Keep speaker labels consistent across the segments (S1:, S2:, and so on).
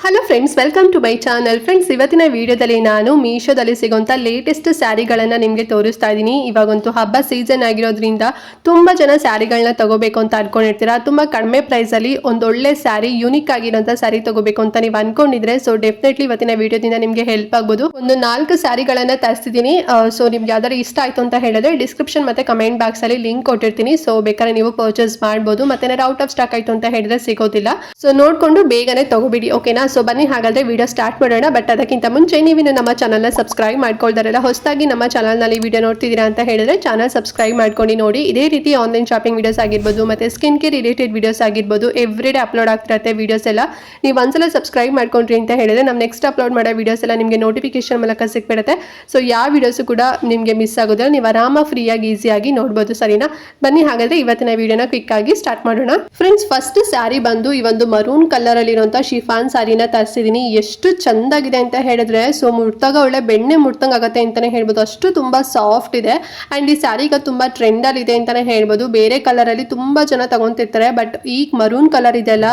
S1: Hello friends, welcome to my channel. Friends, ಇವತ್ತಿನ ವಿಡಿಯೋದಲ್ಲಿ ನಾನು ಮೀಶೋದಲ್ಲಿ ಸಿಗುವಂಥ ಲೇಟೆಸ್ಟ್ ಸ್ಯಾರಿಗಳನ್ನು ನಿಮಗೆ ತೋರಿಸ್ತಾ ಇದ್ದೀನಿ. ಇವಾಗಂತೂ ಹಬ್ಬ ಸೀಸನ್ ಆಗಿರೋದ್ರಿಂದ ತುಂಬ ಜನ ಸ್ಯಾರಿಗಳನ್ನ ತಗೋಬೇಕು ಅಂತ ಅನ್ಕೊಂಡಿರ್ತೀರಾ. ತುಂಬ ಕಡಿಮೆ ಪ್ರೈಸಲ್ಲಿ ಒಂದು ಒಳ್ಳೆ ಸ್ಯಾರಿ, ಯೂನಿಕ್ ಆಗಿರೋಂಥ ಸ್ಯಾರಿ ತಗೋಬೇಕು ಅಂತ ನೀವು ಅನ್ಕೊಂಡಿದ್ರೆ ಸೊ ಡೆಫಿನೆಟ್ಲಿ ಇವತ್ತಿನ ವಿಡಿಯೋದಿಂದ ನಿಮಗೆ ಹೆಲ್ಪ್ ಆಗ್ಬೋದು. ಒಂದು 4 ಸ್ಯಾರಿಗಳನ್ನು ತರಿಸ್ತಿದ್ದೀನಿ. ಸೊ ನಿಮ್ಗೆ ಯಾವ್ದಾದ್ರು ಇಷ್ಟ ಆಯ್ತು ಅಂತ ಹೇಳಿದ್ರೆ ಡಿಸ್ಕ್ರಿಪ್ಷನ್ ಮತ್ತೆ ಕಮೆಂಟ್ ಬಾಕ್ಸ್ ಅಲ್ಲಿ ಲಿಂಕ್ ಕೊಟ್ಟಿರ್ತೀನಿ. ಸೊ ಬೇಕಾದ್ರೆ ನೀವು ಪರ್ಚೇಸ್ ಮಾಡ್ಬೋದು. ಮತ್ತೆ ಔಟ್ ಆಫ್ ಸ್ಟಾಕ್ ಆಯ್ತು ಅಂತ ಹೇಳಿದ್ರೆ ಸಿಗೋದಿಲ್ಲ. ಸೊ ನೋಡ್ಕೊಂಡು ಬೇಗನೆ ತಗೋಬಿಡಿ, ಓಕೆನಾ? ಸೊ ಬನ್ನಿ ಹಾಗಾದ್ರೆ ವಿಡಿಯೋ ಸ್ಟಾರ್ಟ್ ಮಾಡೋಣ. ಬಟ್ ಅದಕ್ಕಿಂತ ಮುಂಚೆ ನೀವು ನಮ್ಮ ಚಾನಲ್ನ ಸಬ್ಸ್ಕ್ರೈಬ್ ಮಾಡ್ಕೊಳ್ದಾರಲ್ಲ, ಹೊಸದಾಗಿ ನಮ್ಮ ಚಾನಲ್ನಲ್ಲಿ ವಿಡಿಯೋ ನೋಡ್ತಿದ್ದೀರಾ ಅಂತ ಹೇಳಿದ್ರೆ ಚಾನಲ್ ಸಬ್ಸ್ಕ್ರೈಬ್ ಮಾಡ್ಕೊಂಡು ನೋಡಿ. ಇದೇ ರೀತಿ ಆನ್ಲೈನ್ ಶಾಪಿಂಗ್ ವಿಡಿಯೋಸ್ ಆಗಿರ್ಬೋದು, ಮತ್ತೆ ಸ್ಕಿನ್ ಕೇರ್ ರಿಲೇಟೆಡ್ ವಿಡಿಯೋಸ್ ಆಗಿರ್ಬೋದು, ಎವ್ರಿಡೇ ಅಪ್ಲೋಡ್ ಆಗ್ತಿರತ್ತೆ ವಿಡಿಯೋಸ್ ಎಲ್ಲ. ನೀವು ಒಂದ್ಸಲ ಸಬ್ಸ್ಕ್ರೈಬ್ ಮಾಡ್ಕೊಂಡ್ರಿ ಅಂತ ಹೇಳಿದ್ರೆ ನಮ್ಮ ನೆಕ್ಸ್ಟ್ ಅಪ್ಲೋಡ್ ಮಾಡೋ ವಿಡಿಯೋಸ್ ಎಲ್ಲ ನಿಮಗೆ ನೋಟಿಫಿಕೇಶನ್ ಮೂಲಕ ಸಿಕ್ಬಿಡುತ್ತೆ. ಸೊ ಯಾವ ವಿಡಿಯೋಸ್ ಕೂಡ ನಿಮಗೆ ಮಿಸ್ ಆಗೋದಿಲ್ಲ, ನೀವು ಆರಾಮ ಫ್ರೀಯಾಗಿ ಈಸಿಯಾಗಿ ನೋಡ್ಬೋದು, ಸರಿನಾ? ಬನ್ನಿ ಹಾಗಾದ್ರೆ ಇವತ್ತಿನ ವಿಡಿಯೋನ ಕ್ವಿಕ್ ಆಗಿ ಸ್ಟಾರ್ಟ್ ಮಾಡೋಣ. ಫ್ರೆಂಡ್ಸ್, ಫಸ್ಟ್ ಸ್ಯಾರಿ ಬಂದು ಈ ಒಂದು ಮರೂನ್ ಕಲರ್ ಅಲ್ಲಿ ಇರುವಂತ ಶಿಫಾನ್ ಸ್ಯಾರಿನ ತರಿಸಿದೀನಿ. ಎಷ್ಟು ಚಂದಾಗಿದೆ ಅಂತ ಹೇಳಿದ್ರೆ ಸೊ ಮುಟ್ಟಾಗ ಒಳ್ಳೆ ಬೆಣ್ಣೆ ಮುಟ್ತಂಗ್ ಆಗತ್ತೆ ಅಂತಾನೆ ಹೇಳ್ಬೋದು. ಅಷ್ಟು ತುಂಬಾ ಸಾಫ್ಟ್ ಇದೆ. ಅಂಡ್ ಈ ಸ್ಯಾರಿ ಈಗ ತುಂಬಾ ಟ್ರೆಂಡ್ ಅಲ್ಲಿ ಇದೆ ಅಂತಾನೆ ಹೇಳ್ಬೋದು. ಬೇರೆ ಕಲರ್ ಅಲ್ಲಿ ತುಂಬಾ ಜನ ತಗೊಂತಿರ್ತಾರೆ, ಬಟ್ ಈಗ ಮರೂನ್ ಕಲರ್ ಇದೆಲ್ಲ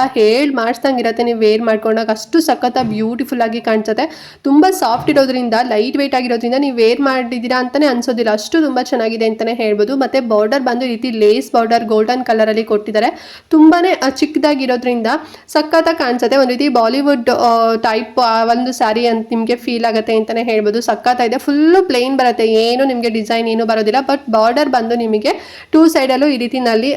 S1: ಮಾಡಿಸ್ದಂಗ್ ಇರತ್ತೆ. ನೀವು ವೇರ್ ಮಾಡ್ಕೊಂಡಾಗ ಅಷ್ಟು ಸಖತ್ ಬ್ಯೂಟಿಫುಲ್ ಆಗಿ ಕಾಣಿಸುತ್ತೆ. ತುಂಬಾ ಸಾಫ್ಟ್ ಇರೋದ್ರಿಂದ, ಲೈಟ್ ವೇಟ್ ಆಗಿರೋದ್ರಿಂದ ನೀವು ವೇರ್ ಮಾಡಿದೀರಾ ಅಂತಾನೆ ಅನ್ಸೋದಿಲ್ಲ. ಅಷ್ಟು ತುಂಬಾ ಚೆನ್ನಾಗಿದೆ ಅಂತಾನೆ ಹೇಳ್ಬೋದು. ಮತ್ತೆ ಬಾರ್ಡರ್ ಬಂದು ಈ ರೀತಿ ಲೇಸ್ ಬಾರ್ಡರ್ ಗೋಲ್ಡನ್ ಕಲರ್ ಅಲ್ಲಿ ಕೊಟ್ಟಿದ್ದಾರೆ. ತುಂಬಾನೇ ಚಿಕ್ಕದಾಗಿರೋದ್ರಿಂದ ಸಖತ್ತಾಗಿ ಕಾಣಿಸುತ್ತೆ. ಒಂದು ರೀತಿ ಬಾಲಿವುಡ್ ಟೈಪ್ ಒಂದು ಸ್ಯಾರಿ ಅಂತ ನಿಮಗೆ ಫೀಲ್ ಆಗುತ್ತೆ ಅಂತಾನೆ ಹೇಳ್ಬೋದು. ಸಖತ್ತಾಗಿದೆ. ಫುಲ್ ಪ್ಲೇನ್ ಬರುತ್ತೆ, ಏನು ನಿಮಗೆ ಡಿಸೈನ್ ಏನು ಬರೋದಿಲ್ಲ. ಬಟ್ ಬಾರ್ಡರ್ ಬಂದು ನಿಮಗೆ 2 ಸೈಡಲ್ಲೂ ಈ ರೀತಿನಲ್ಲಿ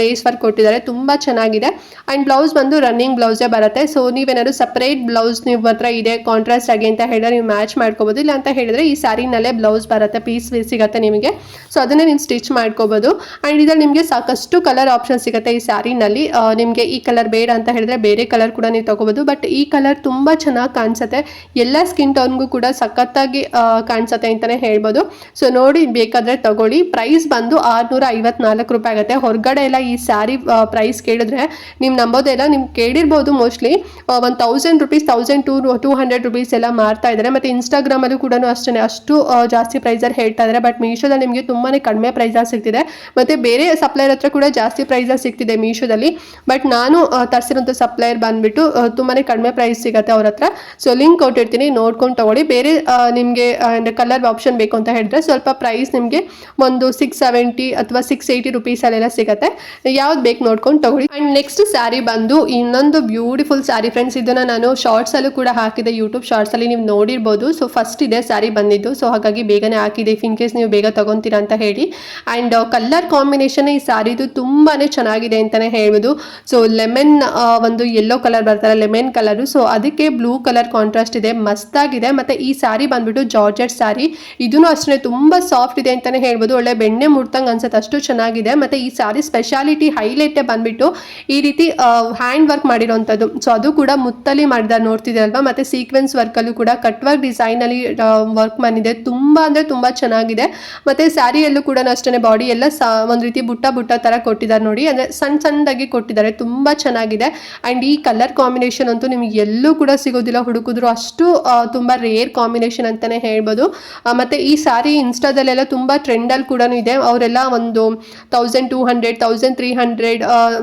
S1: ಲೇಸ್ ವರ್ಕ್ ಕೊಟ್ಟಿದ್ದಾರೆ. ತುಂಬಾ ಚೆನ್ನಾಗಿದೆ. ಅಂಡ್ ಬ್ಲೌಸ್ ಬಂದು ರನ್ನಿಂಗ್ ಬ್ಲೌಸೇ ಬರುತ್ತೆ. ಸೊ ನೀವೇನಾದ್ರು ಸಪರೇಟ್ ಬ್ಲೌಸ್ ನೀವು ಹತ್ರ ಇದೆ ಕಾಂಟ್ರಾಸ್ಟ್ ಆಗಿ ಅಂತ ಹೇಳಿದ್ರೆ ನೀವು ಮ್ಯಾಚ್ ಮಾಡ್ಕೋಬಹುದು. ಇಲ್ಲ ಅಂತ ಹೇಳಿದ್ರೆ ಈ ಸ್ಯಾರಿನಲ್ಲೇ ಬ್ಲೌಸ್ ಬರುತ್ತೆ, ಪೀಸ್ ಸಿಗುತ್ತೆ ನಿಮಗೆ. ಸೊ ಅದನ್ನೇ ನೀವು ಸ್ಟಿಚ್ ಮಾಡ್ಕೋಬಹುದು. ಅಂಡ್ ಇದ್ರಲ್ಲಿ ನಿಮಗೆ ಸಾಕಷ್ಟು ಕಲರ್ ಆಪ್ಷನ್ ಸಿಗುತ್ತೆ ಈ ಸ್ಯಾರಿನಲ್ಲಿ. ನಿಮಗೆ ಈ ಕಲರ್ ಬೇಡ ಅಂತ ಹೇಳಿದ್ರೆ ಬೇರೆ ಕಲರ್ ಕೂಡ ನೀವು ತಗೋಬಹುದು. ಬಟ್ ಈ ಕಲರ್ ತುಂಬಾ ಚೆನ್ನಾಗಿ ಕಾಣಿಸುತ್ತೆ. ಎಲ್ಲ ಸ್ಕಿನ್ ಟೋನ್ಗೂ ಕೂಡ ಸಖತ್ತಾಗಿ ಕಾಣಿಸುತ್ತೆ ಅಂತಾನೆ ಹೇಳ್ಬೋದು. ಸೊ ನೋಡಿ ಬೇಕಾದ್ರೆ ತಗೊಳ್ಳಿ. ಪ್ರೈಸ್ ಬಂದು 654 ರೂಪಾಯಿ ಆಗುತ್ತೆ. ಹೊರಗಡೆ ಎಲ್ಲ ಈ ಸ್ಯಾರಿ ಪ್ರೈಸ್ ಕೇಳಿದ್ರೆ ನೀವು ನಂಬೋದೆಲ್ಲ, ನಿಮ್ಗೆ ಕೇಳಿರ್ಬೋದು ಮೋಸ್ಟ್ಲಿ 1000 ರೂಪೀಸ್, 1200 ರೂಪೀಸ್ ಎಲ್ಲ ಮಾರ್ತಾ ಇದ್ದಾರೆ. ಮತ್ತೆ ಇನ್ಸ್ಟಾಗ್ರಾಮ್ ಅಲ್ಲೂ ಕೂಡ ಅಷ್ಟೇ, ಅಷ್ಟು ಜಾಸ್ತಿ ಪ್ರೈಸಲ್ಲಿ ಹೇಳ್ತಾ ಇದ್ದಾರೆ. ಬಟ್ ಮೀಶೋದಲ್ಲಿ ನಿಮಗೆ ತುಂಬಾನೇ ಕಡಿಮೆ ಪ್ರೈಸಲ್ಲಿ ಸಿಗ್ತಿದೆ. ಮತ್ತೆ ಬೇರೆ ಸಪ್ಲೈಯರ್ ಹತ್ರ ಕೂಡ ಜಾಸ್ತಿ ಪ್ರೈಸಲ್ಲಿ ಸಿಗ್ತಿದೆ ಮೀಶೋದಲ್ಲಿ. ಬಟ್ ನಾನು ತರಿಸಿರೋಂಥ ಸಪ್ಲೈಯರ್ ಬಂದ್ಬಿಟ್ಟು ತುಂಬಾನೇ ಕಡಿಮೆ ಪ್ರೈಸ್ ಸಿಗುತ್ತೆ ಅವ್ರ ಹತ್ರ. ಸೊ ಲಿಂಕ್ ಕೊಟ್ಟಿರ್ತೀನಿ, ನೋಡ್ಕೊಂಡು ತಗೊಳ್ಳಿ. ಬೇರೆ ನಿಮಗೆ ಕಲರ್ ಆಪ್ಷನ್ ಬೇಕು ಅಂತ ಹೇಳಿದ್ರೆ ಸ್ವಲ್ಪ ಪ್ರೈಸ್ ನಿಮಗೆ ಒಂದು 670 ಅಥವಾ 680 ರೂಪೀಸ್ ಅಲ್ಲೆಲ್ಲ ಸಿಗುತ್ತೆ. ಯಾವ್ದು ಬೇಕು ನೋಡ್ಕೊಂಡು ತಗೊಳ್ಳಿ. ಅಂಡ್ ನೆಕ್ಸ್ಟ್ ಸ್ಯಾರಿ ಬಂದು ಇನ್ನೊಂದು ಬ್ಯೂಟಿಫುಲ್ ಸ್ಯಾರಿ ಫ್ರೆಂಡ್ಸ್. ಇದನ್ನ ನಾನು ಶಾರ್ಟ್ಸ್ ಅಲ್ಲೂ ಕೂಡ ಹಾಕಿದೆ, ಯೂಟ್ಯೂಬ್ ಶಾರ್ಟ್ಸ್ ಅಲ್ಲಿ ನೀವು ನೋಡಿರ್ಬೋದು. ಸೊ ಫಸ್ಟ್ ಇದೆ ಸ್ಯಾರಿ ಬಂದಿದ್ದು, ಸೊ ಹಾಗಾಗಿ ಬೇಗನೆ ಹಾಕಿದೆ ಇನ್ ಕೇಸ್ ನೀವು ಬೇಗ ತಗೊಂತೀರಾ ಅಂತ ಹೇಳಿ. ಅಂಡ್ ಕಲರ್ ಕಾಂಬಿನೇಷನ್ ಈ ಸ್ಯಾರಿದು ತುಂಬಾನೇ ಚೆನ್ನಾಗಿದೆ ಅಂತಾನೆ ಹೇಳ್ಬೋದು. ಸೊ ಲೆಮನ್ ಒಂದು ಯೆಲ್ಲೋ ಕಲರ್ ಬರ್ತಾರೆ, ಲೆಮನ್ ಕಲರ್. ಸೊ ಅದಕ್ಕೆ ಬ್ಲೂ ಕಲರ್ ಕಾಂಟ್ರಾಸ್ಟ್ ಇದೆ, ಮಸ್ತ್ ಆಗಿದೆ. ಮತ್ತೆ ಈ ಸ್ಯಾರಿ ಬಂದ್ಬಿಟ್ಟು ಜಾರ್ಜೆಟ್ ಸ್ಯಾರಿ. ಇದನ್ನು ಅಷ್ಟೇ ತುಂಬಾ ಸಾಫ್ಟ್ ಇದೆ ಅಂತಾನೆ ಹೇಳ್ಬೋದು. ಒಳ್ಳೆ ಬೆಣ್ಣೆ ಮುಟ್ತಂಗ್ ಅನ್ಸುತ್ತೆ, ಅಷ್ಟು ಚೆನ್ನಾಗಿದೆ. ಮತ್ತೆ ಈ ಸ್ಯಾರಿ ಸ್ಪೆಷಾಲಿಟಿ ಹೈಲೈಟ್ ಬಂದ್ಬಿಟ್ಟು ಈ ರೀತಿ ಹ್ಯಾಂಡ್ ವರ್ಕ್ ಮಾಡಿರೋಂಥದ್ದು. ಸೊ ಅದು ಕೂಡ ಮುತ್ತಲ್ಲಿ ಮಾಡಿದ್ದಾರೆ, ನೋಡ್ತಿದೆ ಅಲ್ವಾ. ಮತ್ತೆ ಸೀಕ್ವೆನ್ಸ್ ವರ್ಕ್ ಅಲ್ಲೂ ಕೂಡ ಕಟ್ ವರ್ಕ್ ಡಿಸೈನ್ ಅಲ್ಲಿ ವರ್ಕ್ ಬಂದಿದೆ. ತುಂಬಾ ಅಂದ್ರೆ ತುಂಬಾ ಚೆನ್ನಾಗಿದೆ. ಮತ್ತೆ ಸ್ಯಾರಿಯಲ್ಲೂ ಕೂಡ ಅಷ್ಟೇ ಬಾಡಿ ಎಲ್ಲ ಒಂದ್ ರೀತಿ ಬುಟ್ಟ ಬುಟ್ಟ ತರ ಕೊಟ್ಟಿದ್ದಾರೆ ನೋಡಿ, ಅಂದ್ರೆ ಸಣ್ಣದಾಗಿ ಕೊಟ್ಟಿದ್ದಾರೆ. ತುಂಬಾ ಚೆನ್ನಾಗಿದೆ. ಅಂಡ್ ಈ ಕಲರ್ ಕಾಂಬಿನೇಷನ್ ಅಂತೂ ನಿಮ್ಗೆ ಎಲ್ಲೂ ಕೂಡ ಸಿಗೋದಿಲ್ಲ, ಹುಡುಕಿದ್ರು ಅಷ್ಟು ತುಂಬಾ ರೇರ್ ಕಾಂಬಿನೇಷನ್ ಅಂತಾನೆ ಹೇಳ್ಬೋದು. ಮತ್ತೆ ಈ ಸಾರಿ ಇನ್ಸ್ಟಾದಲ್ಲೆಲ್ಲ ತುಂಬಾ ಟ್ರೆಂಡ್ ಅಲ್ಲಿ ಕೂಡ ಇದೆ. ಅವರೆಲ್ಲ ಒಂದು 1200, 1300,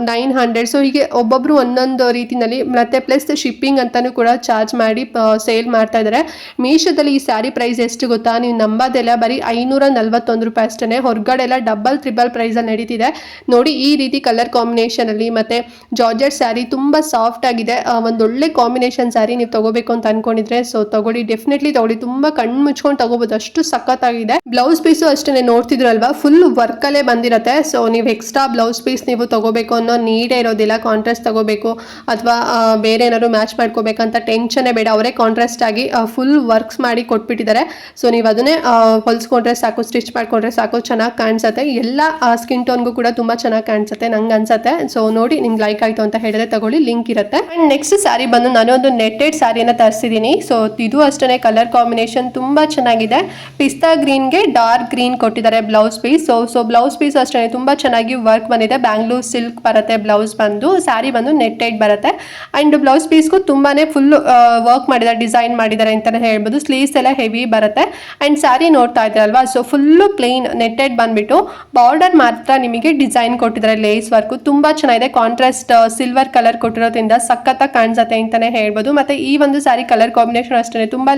S1: 900 ಸೊ ಹೀಗೆ ಒಬ್ಬೊಬ್ರು ಒಂದೊಂದು ರೀತಿನಲ್ಲಿ. ಮತ್ತೆ ಪ್ಲಸ್ ಶಿಪ್ಪಿಂಗ್ ಅಂತಾನು ಕೂಡ ಚಾರ್ಜ್ ಮಾಡಿ ಸೇಲ್ ಮಾಡ್ತಾ ಇದ್ದಾರೆ. ಮೀಶೋದಲ್ಲಿ ಈ ಸ್ಯಾರಿ ಪ್ರೈಸ್ ಎಷ್ಟು ಗೊತ್ತಾ? ನೀವು ನಂಬೋದೆಲ್ಲ ಬರೀ 541 ರೂಪಾಯಿ ಅಷ್ಟೇ. ಹೊರಗಡೆ ಎಲ್ಲ ಡಬಲ್ ಟ್ರಿಬಲ್ ಪ್ರೈಸ್ ಅಲ್ಲಿ ನಡೀತಿದೆ ನೋಡಿ. ಈ ರೀತಿ ಕಲರ್ ಕಾಂಬಿನೇಷನ್ ಅಲ್ಲಿ ಮತ್ತೆ ಜಾರ್ಜೆಟ್ ಸ್ಯಾರಿ ತುಂಬಾ ಸಾಫ್ಟ್ ಆಗಿದೆ. ಒಂದೊಳ್ಳೆ ಕಾಂಬಿನೇಷನ್ ಸ್ಯಾರಿ ನೀವು ತಗೋಬೇಕು ಅಂತ ಅನ್ಕೊಂಡಿದ್ರೆ ಸೊ ತಗೊಳ್ಳಿ, ಡೆಫಿನೆಟ್ಲಿ ತಗೊಳ್ಳಿ. ತುಂಬಾ ಕಣ್ಣು ಮುಚ್ಕೊಂಡು ತಗೋಬಹುದು, ಅಷ್ಟು ಸಖತ್ತಾಗಿದೆ. ಬ್ಲೌಸ್ ಪೀಸು ಅಷ್ಟೇ ನೋಡ್ತಿದ್ರಲ್ವಾ, ಫುಲ್ ವರ್ಕ್ ಅಲ್ಲೇ ಬಂದಿರತ್ತೆ. ಸೊ ನೀವು ಎಕ್ಸ್ಟ್ರಾ ಬ್ಲೌಸ್ ಪೀಸ್ ನೀವು ತಗೋಬೇಕು ಅನ್ನೋ ನೀಡೇ ಇರೋದಿಲ್ಲ. ಕಾಂಟ್ರಾಸ್ಟ್ ತಗೋಬೇಕು ಅಥವಾ ಬೇರೆ ಏನಾದ್ರು ಮ್ಯಾಚ್ ಮಾಡ್ಕೋಬೇಕಂತ ಟೆನ್ಷನ್ ಬೇಡ. ಅವರೇ ಕಾಂಟ್ರಾಸ್ಟ್ ಆಗಿ ಫುಲ್ ವರ್ಕ್ಸ್ ಮಾಡಿ ಕೊಟ್ಬಿಟ್ಟಿದ್ದಾರೆ. ಸೊ ನೀವು ಅದನ್ನೇ ಹೊಲ್ಸ್ಕೊಂಡ್ರೆ ಸಾಕು, ಸ್ಟಿಚ್ ಮಾಡ್ಕೊಂಡ್ರೆ ಸಾಕು, ಚೆನ್ನಾಗಿ ಕಾಣಿಸುತ್ತೆ. ಎಲ್ಲ ಸ್ಕಿನ್ ಟೋನ್ಗೂ ಕೂಡ ತುಂಬಾ ಚೆನ್ನಾಗಿ ಕಾಣಿಸುತ್ತೆ ನಂಗೆ ಅನ್ಸುತ್ತೆ. ಸೊ ನೋಡಿ ನಿಮ್ಗೆ ಲೈಕ್ ಆಯ್ತು ಅಂತ ಹೇಳಿದ್ರೆ ತಗೊಳ್ಳಿ, ಲಿಂಕ್ ಇರುತ್ತೆ. ಅಂಡ್ ನೆಕ್ಸ್ಟ್ ಸ್ಯಾರಿ ಬಂದು ನಾನು ಒಂದು ನೆಟ್ಟೆಡ್ ಸ್ಯಾರಿಯನ್ನು ತರಿಸಿದ್ದೀನಿ. ಸೊ ಇದು ಅಷ್ಟೇ ಕಲರ್ ಕಾಂಬಿನೇಷನ್ ತುಂಬಾ ಚೆನ್ನಾಗಿದೆ. ಪಿಸ್ತಾ ಗ್ರೀನ್ಗೆ ಡಾರ್ಕ್ ಗ್ರೀನ್ ಕೊಟ್ಟಿದ್ದಾರೆ blouse piece. So blouse piece ಅಷ್ಟೇ ತುಂಬಾ ಚೆನ್ನಾಗಿ ವರ್ಕ್ ಬಂದಿದೆ. ಬ್ಯಾಂಗ್ಳೂರ್ ಸಿಲ್ಕ್ ಬರುತ್ತೆ ಬ್ಲೌಸ್ ಬಂದು. ಸ್ಯಾರಿ ಬಂದು ನೆಟ್ಟೆಡ್ ಬರುತ್ತೆ. ಅಂಡ್ ಬ್ಲೌಸ್ ಪೀಸ್ಗೂ ತುಂಬಾನೇ ಫುಲ್ ವರ್ಕ್ ಮಾಡಿದ್ದಾರೆ, ಡಿಸೈನ್ ಮಾಡಿದ್ದಾರೆ ಅಂತಾನೆ ಹೇಳ್ಬೋದು. ಸ್ಲೀವ್ಸ್ ಎಲ್ಲ ಹೆವಿ ಬರುತ್ತೆ. ಅಂಡ್ ಸ್ಯಾರಿ ನೋಡ್ತಾ ಇದ್ದೀರಲ್ವಾ, ಸೊ ಫುಲ್ಲು ಪ್ಲೇನ್ ನೆಟ್ಟೆಡ್ ಬಂದ್ಬಿಟ್ಟು ಬಾರ್ಡರ್ ಮಾತ್ರ ನಿಮಗೆ ಡಿಸೈನ್ ಕೊಟ್ಟಿದ್ದಾರೆ, ಲೇಸ್ ವರ್ಕ್ ತುಂಬಾ ಚೆನ್ನಾಗಿದೆ. ಕಾಂಟ್ರಾಸ್ಟ್ ಸಿಲ್ವರ್ ಕಲರ್ ಕೊಟ್ಟಿರೋದ್ರಿಂದ ಸಖತ್ತಾಗಿ ಕಾಣಿಸುತ್ತೆ ಅಂತ ಅಂತಾನೆ ಹೇಳ್ಬೋದು. ಮತ್ತೆ ಈ ಒಂದು ಸ್ಯಾರಿ ಕಲರ್ ಕಾಂಬಿನೇಷನ್ ಅಷ್ಟೇ ತುಂಬಾ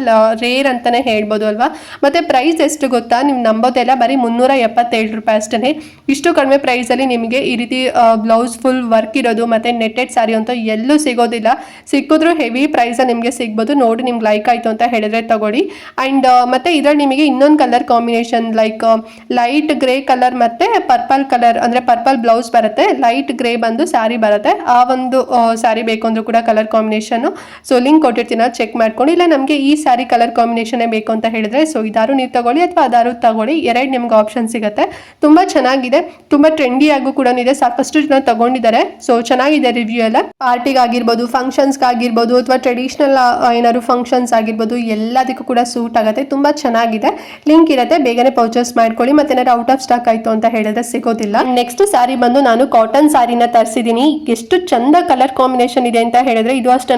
S1: ರೇರ್ ಅಂತಾನೆ ಹೇಳ್ಬೋದು ಅಲ್ವಾ. ಮತ್ತೆ ಪ್ರೈಸ್ ಎಷ್ಟು ಗೊತ್ತಾ, ನೀವು ನಂಬೋದೆಲ್ಲ ಬರೀ 377 ರೂಪಾಯಿ ಅಷ್ಟೇ. ಇಷ್ಟು ಕಡಿಮೆ ಪ್ರೈಸ್ ಅಲ್ಲಿ ನಿಮಗೆ ಈ ರೀತಿ ಬ್ಲೌಸ್ ಫುಲ್ ವರ್ಕ್ ಇರೋದು ಮತ್ತೆ ನೆಟ್ಟೆಡ್ ಸ್ಯಾರಿ ಅಂತ ಎಲ್ಲೂ ಸಿಗೋದಿಲ್ಲ. ಸಿಕ್ಕಿದ್ರು ಹೆವಿ ಪ್ರೈಸ್ ನಿಮಗೆ ಸಿಗ್ಬೋದು. ನೋಡಿ ನಿಮ್ಗೆ ಲೈಕ್ ಆಯ್ತು ಅಂತ ಹೇಳಿದ್ರೆ ತಗೊಳ್ಳಿ. ಅಂಡ್ ಮತ್ತೆ ಇದ್ರಲ್ಲಿ ನಿಮಗೆ ಇನ್ನೊಂದು colour combination like light grey colour ಮತ್ತೆ ಪರ್ಪಲ್ ಕಲರ್ ಅಂದ್ರೆ ಪರ್ಪಲ್ ಬ್ಲೌಸ್ ಬರುತ್ತೆ, ಲೈಟ್ ಗ್ರೇ ಬಂದು ಸ್ಯಾರಿ ಬರುತ್ತೆ. ಆ ಒಂದು ಸ್ಯಾರಿ ಬೇಕು ಅಂದ್ರೂ ಕೂಡ ಕಲರ್ ಕಾಂಬಿನೇಷನ್ ಸೊ ಲಿಂಕ್ ಕೊಟ್ಟಿರ್ತೀನಿ, ಚೆಕ್ ಮಾಡ್ಕೊಂಡು. ಇಲ್ಲ ನಮಗೆ ಈ ಸ್ಯಾರಿ ಕಲರ್ ಕಾಂಬಿನೇಷನ್ ಬೇಕು ಅಂತ ಹೇಳಿದ್ರೆ ಸೊ ಇದಾರು ನೀವು ತಗೊಳ್ಳಿ ಅಥವಾ ಅದಾರು ತಗೊಳ್ಳಿ, ಎರಡು ನಿಮ್ಗೆ ಆಪ್ಷನ್ ಸಿಗುತ್ತೆ. ತುಂಬಾ ಚೆನ್ನಾಗಿದೆ, ತುಂಬಾ ಟ್ರೆಂಡಿ ಆಗು ಕೂಡ ಇದೆ, ಸಾಕಷ್ಟು ಜನ ತಗೊಂಡಿದ್ದಾರೆ. ಸೊ ಚೆನ್ನಾಗಿದೆ ರಿವ್ಯೂ ಎಲ್ಲ. ಪಾರ್ಟಿಗಾಗಿರ್ಬೋದು, ಫಂಕ್ಷನ್ಸ್ಗಾಗಿರ್ಬೋದು ಅಥವಾ ಟ್ರೆಡಿಷನಲ್ ಏನಾದ್ರು ಫಂಕ್ಷನ್ಸ್ ಆಗಿರ್ಬೋದು ಎಲ್ಲದಕ್ಕೂ ಕೂಡ ಸೂಟ್ ಆಗುತ್ತೆ. ತುಂಬಾ ಚೆನ್ನಾಗಿದೆ, ಲಿಂಕ್ ಇರುತ್ತೆ, ಬೇಗನೆ ಪರ್ಚೇಸ್ ಮಾಡ್ಕೊಳ್ಳಿ. ಮತ್ತೆ ಏನಾದ್ರು ಔಟ್ ಆಫ್ ಸ್ಟಾಕ್ ಆಯ್ತು ಅಂತ ಹೇಳಿದ್ರೆ ಸಿಗೋದಿಲ್ಲ. ನೆಕ್ಸ್ಟ್ ಸ್ಯಾರಿ ಬಂದು ನಾನು ಕಾಟನ್ ಸ್ಯಾರಿನ ತರಿಸಿದ್ದೀನಿ. ಎಷ್ಟು ಚಂದ ಕಲರ್ ಕಾಂಬಿನೇಷನ್ ಇದೆ ಅಂತ ಹೇಳಿದ್ರೆ ಇದು ಅಷ್ಟೇ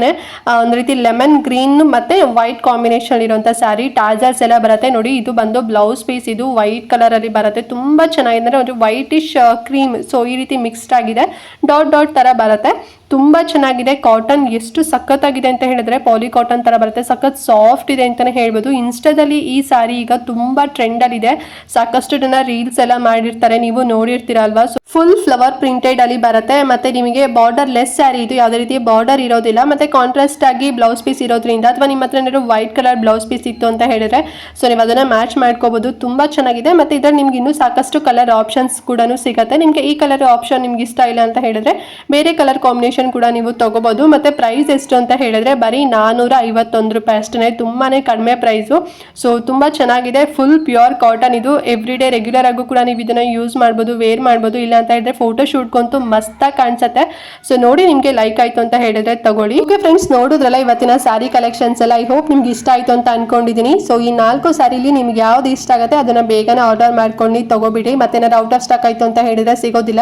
S1: ಒಂದು ರೀತಿ ಲೆಮನ್ ಗ್ರೀನ್ ಮತ್ತೆ ವೈಟ್ ಕಾಂಬಿನೇಷನ್ ಇರುವಂತ ಸ್ಯಾರಿ. ಟಾಜರ್ಸ್ ಎಲ್ಲ ಬರುತ್ತೆ ನೋಡಿ. ಇದು ಬಂದು ಬ್ಲೌಸ್ ಪೀಸ್, ಇದು ವೈಟ್ ಕಲರ್ ಅಲ್ಲಿ ಬರುತ್ತೆ. ತುಂಬಾ ಚೆನ್ನಾಗಿದೆ, ಅಂದ್ರೆ ಒಂದು ವೈಟಿಶ್ ಕ್ರೀಮ್ ಸೊ ಈ ರೀತಿ ಮಿಕ್ಸ್ಡ್ ಆಗಿದೆ, ಡಾಟ್ ಡಾಟ್ ತರ ಬರುತ್ತೆ. ತುಂಬಾ ಚೆನ್ನಾಗಿದೆ. ಕಾಟನ್ ಎಷ್ಟು ಸಖತ್ತಾಗಿದೆ ಅಂತ ಹೇಳಿದ್ರೆ ಪಾಲಿ ಕಾಟನ್ ತರ ಬರುತ್ತೆ, ಸಖತ್ ಸಾಫ್ಟ್ ಇದೆ ಅಂತಾನೆ ಹೇಳ್ಬೋದು. ಇನ್ಸ್ಟಾದಲ್ಲಿ ಈ ಸಾರಿ ಈಗ ತುಂಬಾ ಟ್ರೆಂಡ್ ಅಲ್ಲಿ ಇದೆ, ಸಾಕಷ್ಟು ಜನ ರೀಲ್ಸ್ ಎಲ್ಲ ಮಾಡಿರ್ತಾರೆ, ನೀವು ನೋಡಿರ್ತೀರ ಅಲ್ವಾ. ಫುಲ್ ಫ್ಲವರ್ ಪ್ರಿಂಟೆಡ್ ಅಲ್ಲಿ ಬರುತ್ತೆ. ಮತ್ತೆ ನಿಮಗೆ ಬಾರ್ಡರ್ ಲೆಸ್ ಸ್ಯಾರಿ, ಇದು ಯಾವುದೇ ರೀತಿ ಬಾರ್ಡರ್ ಇರೋದಿಲ್ಲ. ಮತ್ತೆ ಕಾಂಟ್ರಾಸ್ಟ್ ಆಗಿ ಬ್ಲೌಸ್ ಪೀಸ್ ಇರೋದ್ರಿಂದ ಅಥವಾ ನಿಮ್ಮ ಹತ್ರ ಏನಾದ್ರು ವೈಟ್ ಕಲರ್ ಬ್ಲೌಸ್ ಪೀಸ್ ಇತ್ತು ಅಂತ ಹೇಳಿದ್ರೆ ಸೊ ನೀವು ಅದನ್ನ ಮ್ಯಾಚ್ ಮಾಡ್ಕೋಬಹುದು. ತುಂಬಾ ಚೆನ್ನಾಗಿದೆ. ಮತ್ತೆ ಇದ್ರಲ್ಲಿ ನಿಮ್ಗೆ ಇನ್ನೂ ಸಾಕಷ್ಟು ಕಲರ್ ಆಪ್ಷನ್ಸ್ ಕೂಡ ಸಿಗುತ್ತೆ. ನಿಮ್ಗೆ ಈ ಕಲರ್ ಆಪ್ಷನ್ ನಿಮ್ಗೆ ಇಷ್ಟ ಇಲ್ಲ ಅಂತ ಹೇಳಿದ್ರೆ ಬೇರೆ ಕಲರ್ ಕಾಂಬಿನೇಷನ್ ಕೂಡ ನೀವು ತಗೋಬಹುದು. ಮತ್ತೆ ಪ್ರೈಸ್ ಎಷ್ಟು ಅಂತ ಹೇಳಿದ್ರೆ ಬರೀ 451 ರೂಪಾಯಿ ಅಷ್ಟೇ, ತುಂಬಾನೇ ಕಡಿಮೆ ಪ್ರೈಸು. ಸೊ ತುಂಬಾ ಚೆನ್ನಾಗಿದೆ, ಫುಲ್ ಪ್ಯೂರ್ ಕಾಟನ್. ಇದು ಎವ್ರಿ ಡೇ ರೆಗ್ಯುಲರ್ ಆಗು ಕೂಡ ನೀವು ಇದನ್ನ ಯೂಸ್ ಮಾಡ್ಬೋದು, ವೇರ್ ಮಾಡ್ಬೋದು. ಇಲ್ಲ ಅಂತ ಹೇಳಿದ್ರೆ ಫೋಟೋ ಶೂಟ್ಗಂತೂ ಮಸ್ತಾಗಿ ಕಾಣಿಸುತ್ತೆ. ಸೊ ನೋಡಿ ನಿಮ್ಗೆ ಲೈಕ್ ಆಯ್ತು ಅಂತ ಹೇಳಿದ್ರೆ ತಗೊಳ್ಳಿ. ಓಕೆ ಫ್ರೆಂಡ್ಸ್, ನೋಡಿದ್ರಲ್ಲ ಇವತ್ತಿನ ಸ್ಯಾರಿ ಕಲೆಕ್ಷನ್ಸ್ ಎಲ್ಲ. ಐ ಹೋಪ್ ನಿಮ್ಗೆ ಇಷ್ಟ ಆಯ್ತು ಅಂತ ಅನ್ಕೊಂಡಿದೀನಿ. ಸೊ ಈ 4 ಸ್ಯಾರಿಲಿ ನಿಮ್ಗೆ ಯಾವ್ದು ಇಷ್ಟ ಆಗುತ್ತೆ ಅದನ್ನ ಬೇಗನೆ ಆರ್ಡರ್ ಮಾಡ್ಕೊಂಡು ತಗೋಬಿಡಿ. ಮತ್ತೆ ಏನಾದ್ರು ಔಟ್ ಆಫ್ ಸ್ಟಾಕ್ ಆಯ್ತು ಅಂತ ಹೇಳಿದ್ರೆ ಸಿಗೋದಿಲ್ಲ.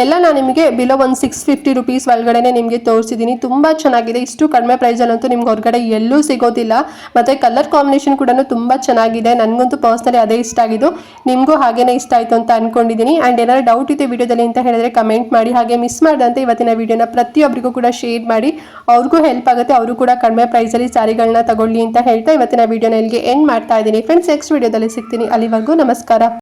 S1: ಎಲ್ಲ ನಾನು ನಿಮಗೆ ಬಿಲೋ ಒಂದು 650 ರೂಪೀಸ್ ಒಳಗಡೆ ನಿಮಗೆ ತೋರಿಸಿದ್ದೀನಿ. ತುಂಬಾ ಚೆನ್ನಾಗಿದೆ, ಇಷ್ಟು ಕಡಿಮೆ ಪ್ರೈಸ್ ಅಲ್ಲಂತೂ ನಿಮ್ಗೆ ಹೊರಗಡೆ ಎಲ್ಲೂ ಸಿಗೋದಿಲ್ಲ. ಮತ್ತೆ ಕಲರ್ ಕಾಂಬಿನೇಷನ್ ಕೂಡ ತುಂಬಾ ಚೆನ್ನಾಗಿದೆ, ನನಗಂತೂ ಪರ್ಸನಲಿ ಅದೇ ಇಷ್ಟ ಆಗಿದ್ದು. ನಿಮಗೂ ಹಾಗೇನೆ ಇಷ್ಟ ಆಯ್ತು ಅಂತ ಅನ್ಕೊಂಡಿದ್ದೀನಿ. ಅಂಡ್ ಏನಾದ್ರು ಡೌಟ್ ಇದೆ ವಿಡಿಯೋದಲ್ಲಿ ಅಂತ ಹೇಳಿದ್ರೆ ಕಮೆಂಟ್ ಮಾಡಿ. ಹಾಗೆ ಮಿಸ್ ಮಾಡದಂತೆ ಇವತ್ತಿನ ವಿಡಿಯೋನ ಪ್ರತಿಯೊಬ್ಬರಿಗೂ ಕೂಡ ಶೇರ್ ಮಾಡಿ, ಅವ್ರಿಗೂ ಹೆಲ್ಪ್ ಆಗುತ್ತೆ, ಅವರು ಕೂಡ ಕಡಿಮೆ ಪ್ರೈಸ್ ಅಲ್ಲಿ ಸ್ಯಾರಿಗಳನ್ನ ತಗೊಳ್ಳಿ ಅಂತ ಹೇಳ್ತಾ ಇವತ್ತಿನ ವಿಡಿಯೋನ ಇಲ್ಲಿಗೆ ಎಂಡ್ ಮಾಡ್ತಾ ಇದ್ದೀನಿ ಫ್ರೆಂಡ್ಸ್. ನೆಕ್ಸ್ಟ್ ವಿಡಿಯೋದಲ್ಲಿ ಸಿಗ್ತೀನಿ, ಅಲ್ಲಿವರೆಗೂ ನಮಸ್ಕಾರ.